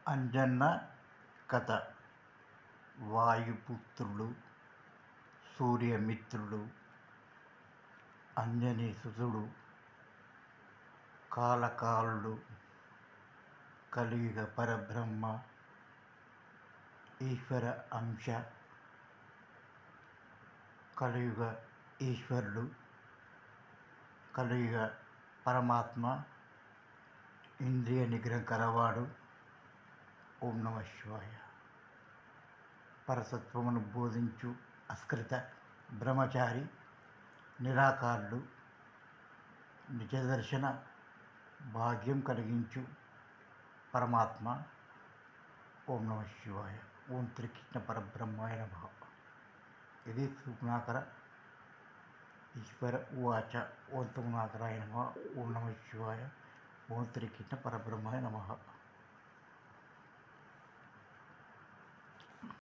అంజన్న కథ. వాయుపుత్రుడు, సూర్యమిత్రుడు, అంజనీసుతుడు, కాలకాలుడు, కలియుగ పరబ్రహ్మ, ఈశ్వర అంశ, కలియుగ ఈశ్వరుడు, కలియుగ పరమాత్మ, ఇంద్రియ నిగ్రహం కలవాడు. ఓం నమ శివాయ. పరసత్వమును బోధించు అస్కృత బ్రహ్మచారి, నిరాకారుడు, నిజదర్శన భాగ్యం కలిగించు పరమాత్మ. ఓం నమ శివాయ. ఓం త్రికృష్ణ పరబ్రహ్మాయ నమః. ఇది సుగుణాకర ఈశ్వర ఉవాచ. ఓం సుగుణాకరాయ నమః. ఓం నమ శివాయ. ఓం త్రికృష్ణ పరబ్రహ్మాయ నమః.